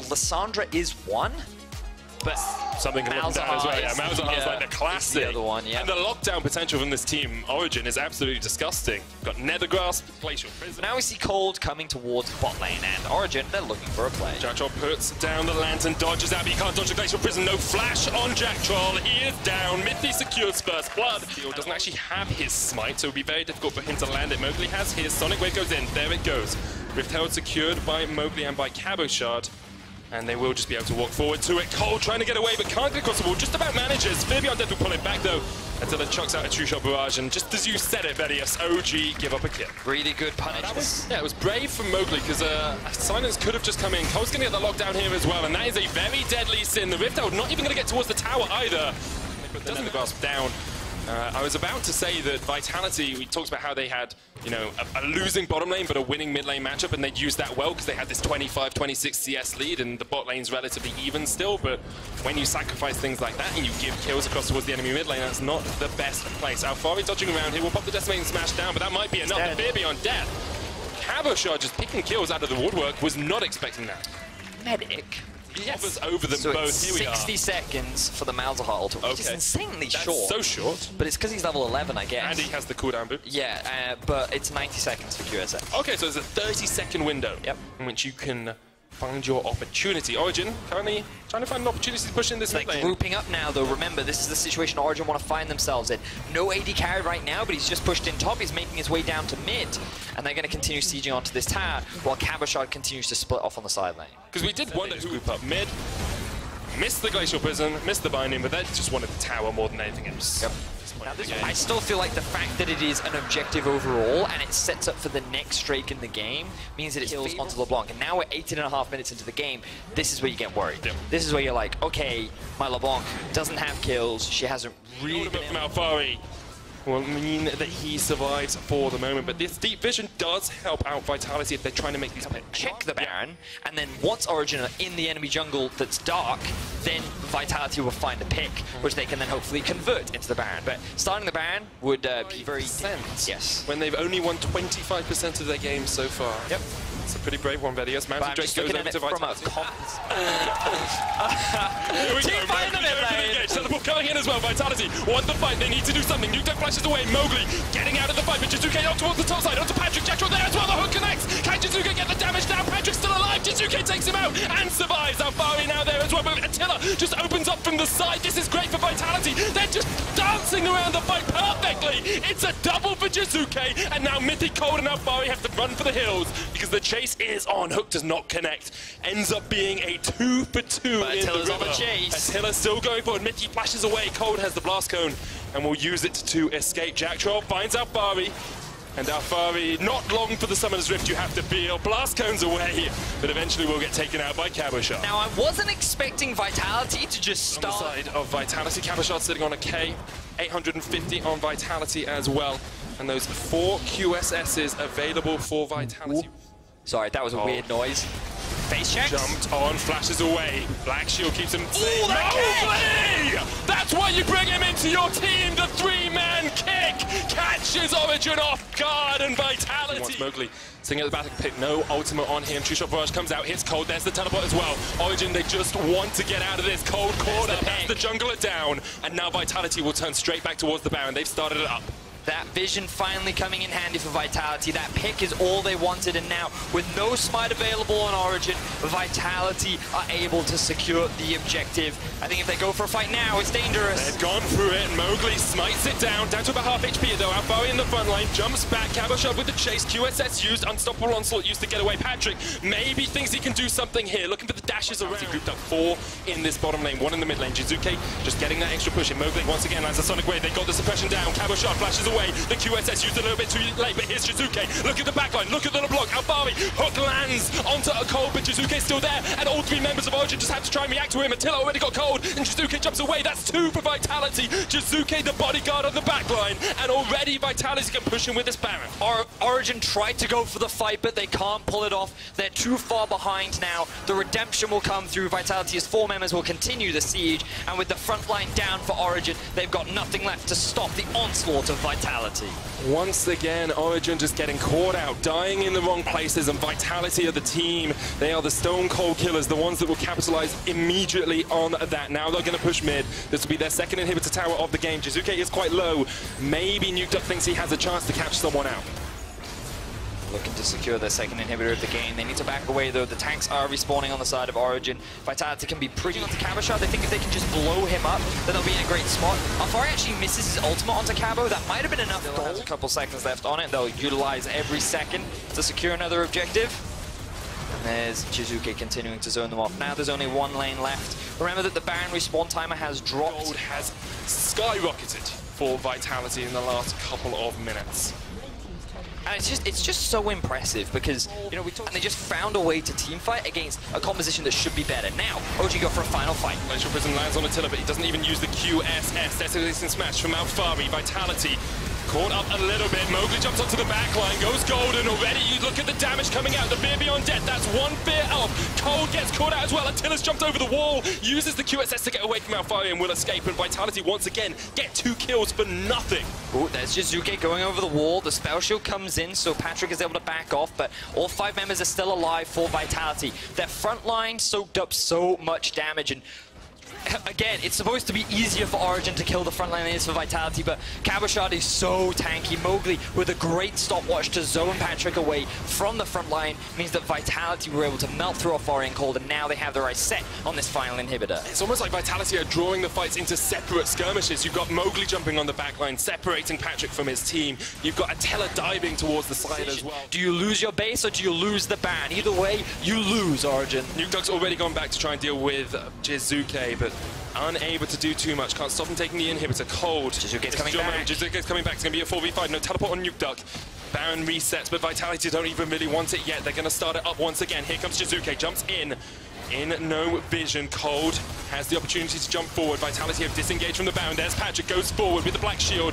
Lissandra is one, but something can look down as well. Yeah, Malzahar is like the classic. The other one, yeah. And the lockdown potential from this team, Origen, is absolutely disgusting. Got Nether Grasp, Glacial Prison. Now we see Cold coming towards bot lane, and Origen, they're looking for a play. Jack Troll puts down the lantern, dodges out, but he can't dodge the Glacial Prison. No flash on Jack Troll. He is down. Mithy secures first blood. He doesn't actually have his smite, so it would be very difficult for him to land it. Mowgli has his. Sonic Wave goes in. There it goes. Rift Herald secured by Mowgli and by Cabochard. And they will just be able to walk forward to it. Cole trying to get away, but can't get across the wall. Just about manages. Fear Beyond Death will pull it back, though, until it chucks out a True Shot Barrage. And just as you said it, Vedius, OG give up a kill. Really good punish. Yeah, it was brave from Mowgli, because Silence could have just come in. Cole's going to get the lockdown here as well, and that is a very deadly sin. The Rift Herald not even going to get towards the tower either. But doesn't the grasp down. I was about to say that Vitality, we talked about how they had, you know, a losing bottom lane but a winning mid lane matchup, and they'd used that well because they had this 25-26 CS lead and the bot lane's relatively even still, but when you sacrifice things like that and you give kills across towards the enemy mid lane, that's not the best place. Alfari dodging around here, will pop the Decimating Smash down, but that might be enough. The Fear Beyond Death. Cabochard just picking kills out of the woodwork, was not expecting that. Medic. He hovers over them so both. It's here we 60 are. seconds for the Malzahar ult, which is insanely That's short. so short. But it's because he's level 11, I guess. And he has the cooldown boost. Yeah, but it's 90 seconds for QSS. Okay, so there's a 30-second window in which you can find your opportunity. Origen currently trying to find an opportunity to push in this mid lane. Grouping up now, though. Remember, this is the situation Origen want to find themselves in. No AD carry right now, but he's just pushed in top. He's making his way down to mid, and they're going to continue sieging onto this tower while Cabochard continues to split off on the side lane. Because we did wonder who group up mid. Missed the Glacial Prison, missed the binding, but they just wanted the tower more than anything else. Yep. Now, I still feel like the fact that it is an objective overall and it sets up for the next Drake in the game means that it heals onto LeBlanc. And now we're 18.5 minutes into the game. This is where you get worried. Yep. This is where you're like, okay, my LeBlanc doesn't have kills. She hasn't really been from Alfari will mean that he survives for the moment, but this deep vision does help out Vitality if they're trying to make these picks. Check the Baron, and then once Origen are in the enemy jungle that's dark, then Vitality will find a pick, which they can then hopefully convert into the Baron. But starting the Baron would be very... Yes. When they've only won 25% of their games so far. Yep. It's a pretty brave one, Vedius. Mountain Drake goes over to Vitality. Here we go, Teleport coming in as well, Vitality want the fight, they need to do something. Nuke flashes away, Mowgli getting out of the fight, but Jizuke up towards the top side, onto Patrick, Jack Troll there as well, the hook connects. Can Jizuke get the damage down? Patrick's still alive, Jizuke takes him out and survives. Alfari now there as well, but Attila just opens up from the side. This is great for Vitality, they're just dancing around the fight perfectly. It's a double for Jizuke, and now Mythic, Cold and Alfari have to run for the hills because the chase is on. Hook does not connect, ends up being a 2 for 2 but in Attila's the on the chase. Attila's still going forward, Mithy flashes away, Cold has the blast cone and will use it to escape. Jack Troll finds Alfari, and Alfari, not long for the Summoner's Rift, you have to feel. Blast cones away, but eventually will get taken out by Cabochard. Now, I wasn't expecting Vitality to just start. On the side of Vitality, Cabochard sitting on a K, 850 on Vitality as well, and those 4 QSSs available for Vitality. Sorry, that was a weird noise. Face checks. Jumped on, flashes away. Black Shield keeps him safe. Mowgli! That's why you bring him into your team. The 3-man kick catches Origen off guard, and Vitality. Wants Mowgli sitting at the back of the pit. No ultimate on him. True Shot Barrage comes out, hits Cold. There's the teleport as well. Origen, they just want to get out of this. Cold caught up. That's the jungler down, and now Vitality will turn straight back towards the Baron. They've started it up. That vision finally coming in handy for Vitality. That pick is all they wanted, and now with no smite available on Origen, Vitality are able to secure the objective. I think if they go for a fight now, it's dangerous. They've gone through it. Mowgli smites it down to about half HP though. Alfari in the front line, jumps back. Cabochard with the chase. QSS used, Unstoppable Onslaught used to get away. Patrick maybe thinks he can do something here. Looking for the dashes around. He grouped up 4 in this bottom lane, 1 in the mid lane. Jizuke just getting that extra push in. Mowgli once again lands a Sonic Wave. They got the suppression down. Cabochard flashes away. The QSS used a little bit too late, but here's Jizuke. Look at the backline, look at the block. Alfari, hook lands onto a Cold, but Jizuke's still there, and all 3 members of Origen just have to try and react to him. Attila already got Cold, and Jizuke jumps away. That's 2 for Vitality. Jizuke, the bodyguard on the backline, and already Vitality can push him with this Baron. Origen tried to go for the fight, but they can't pull it off. They're too far behind now. The redemption will come through. Vitality's 4 members will continue the siege, and with the front line down for Origen, they've got nothing left to stop the onslaught of Vitality. Vitality. Once again, Origen just getting caught out, dying in the wrong places, and Vitality of the team. They are the stone cold killers, the ones that will capitalize immediately on that. Now they're going to push mid. This will be their second inhibitor tower of the game. Jizuke is quite low. Maybe Nukeduck thinks he has a chance to catch someone out. Looking to secure their second inhibitor of the game. They need to back away though. The tanks are respawning on the side of Origen. Vitality can be pretty onto Cabochard. They think if they can just blow him up, then they'll be in a great spot. Alfari actually misses his ultimate onto Cabo. That might have been enough gold. Has a couple seconds left on it. They'll utilize every second to secure another objective. And there's Jizuke continuing to zone them off. Now there's only one lane left. Remember that the Baron respawn timer has dropped. Gold has skyrocketed for Vitality in the last couple of minutes. And it's just so impressive because, you know, and they just found a way to teamfight against a composition that should be better. Now, OG go for a final fight. Glacial Prison lands on Attila, but he doesn't even use the QSS. That's an instant smash from Alfari. Vitality caught up a little bit. Mowgli jumps onto the back line, goes golden already. You look at the damage coming out. The fear beyond death, that's one fear off. Cold gets caught out as well. Attila's jumped over the wall, uses the QSS to get away from Alfari and will escape. And Vitality once again get 2 kills for nothing. Ooh, there's Jizuke going over the wall. The spell shield comes in, so Patrick is able to back off, but all 5 members are still alive for Vitality. Their front line soaked up so much damage, and again, it's supposed to be easier for Origen to kill the front line than it is for Vitality, but Cabochard is so tanky. Mowgli, with a great stopwatch to zone Patrick away from the front line, means that Vitality were able to melt through Alfari and Cold, and now they have their eyes set on this final inhibitor. It's almost like Vitality are drawing the fights into separate skirmishes. You've got Mowgli jumping on the back line, separating Patrick from his team. You've got Attila diving towards the side as well. Do you lose your base or do you lose the ban? Either way, you lose, Origen. Nukeduck's already gone back to try and deal with Jizuke, but unable to do too much. Can't stop him taking the inhibitor. Cold. Jizuke's coming back. Jizuke's coming back. It's going to be a 4v5. No teleport on Nukeduck. Baron resets, but Vitality don't even really want it yet. They're going to start it up once again. Here comes Jizuke. Jumps in no vision. Cold has the opportunity to jump forward. Vitality have disengaged from the Baron. There's Patrick. Goes forward with the black shield.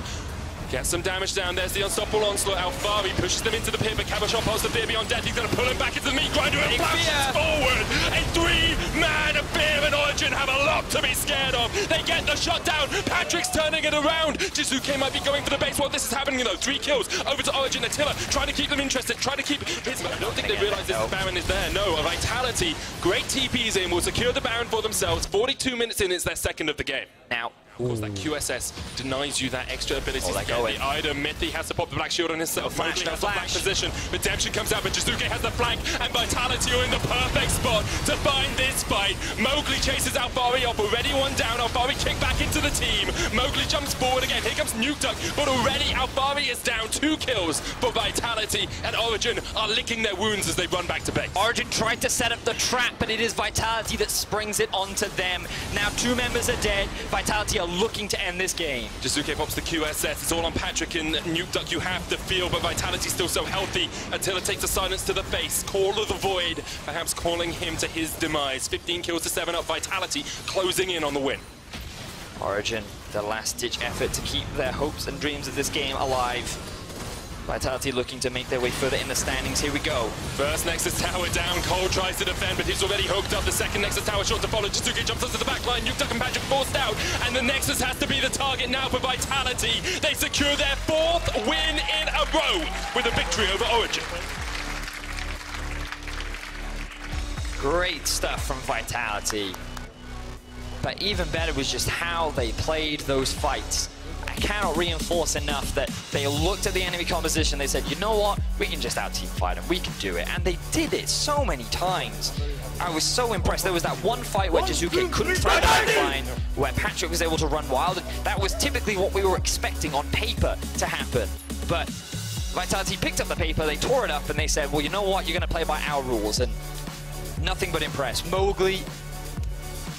Gets some damage down. There's the unstoppable onslaught. Alfari pushes them into the pit, but Cabochard pulls the fear beyond death. He's going to pull him back into the meat grinder and flashes forward. A 3-man fear, and Origen have a lot to be scared of. They get the shot down. Patrick's turning it around. Jizuke might be going for the base while this is happening, though. 3 kills over to Origen. Attila trying to keep them interested, trying to keep his... I don't think they realize this Baron is there. No, a Vitality. Great TPs in. Will secure the Baron for themselves. 42 minutes in. It's their second of the game. Now, of course, that QSS denies you that extra ability to get the item. Mythi has to pop the black shield on himself. Mowgli has the flank position. Redemption comes out, but Jizuke has the flank, and Vitality are in the perfect spot to find this fight. Mowgli chases Alfari off, already one down. Alfari kicked back into the team. Mowgli jumps forward again. Here comes Nukeduck, but already Alfari is down. 2 kills for Vitality, and Origen are licking their wounds as they run back to base. Origen tried to set up the trap, but it is Vitality that springs it onto them. Now 2 members are dead. Vitality are looking to end this game. Jizuke pops the QSS. It's all on Patrick and Nukeduck. You have to feel, but Vitality's still so healthy. Attila takes the silence to the face. Call of the Void, perhaps calling him to his demise. 15 kills to 7 up. Vitality closing in on the win. Origen, the last-ditch effort to keep their hopes and dreams of this game alive. Vitality looking to make their way further in the standings. Here we go. First Nexus Tower down. Cole tries to defend, but he's already hooked up. The second Nexus Tower short to follow. Jizuke jumps onto the back line. Nukeduck and Patrick forced out. And the Nexus has to be the target now for Vitality. They secure their 4th win in a row with a victory over Origen. Great stuff from Vitality. But even better was just how they played those fights. I cannot reinforce enough that they looked at the enemy composition, they said, you know what, we can just out-team fight them, we can do it. And they did it so many times. I was so impressed. There was that one fight where Jizuke couldn't throw the back line, where Patrick was able to run wild. That was typically what we were expecting on paper to happen. But Vitality picked up the paper, they tore it up, and they said, well, you know what, you're going to play by our rules. And nothing but impressed. Mowgli,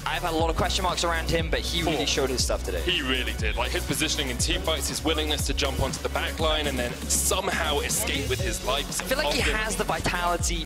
I've had a lot of question marks around him, but he really showed his stuff today. He really did. Like, his positioning in teamfights, his willingness to jump onto the back line and then somehow escape with his life. I feel like he has the Vitality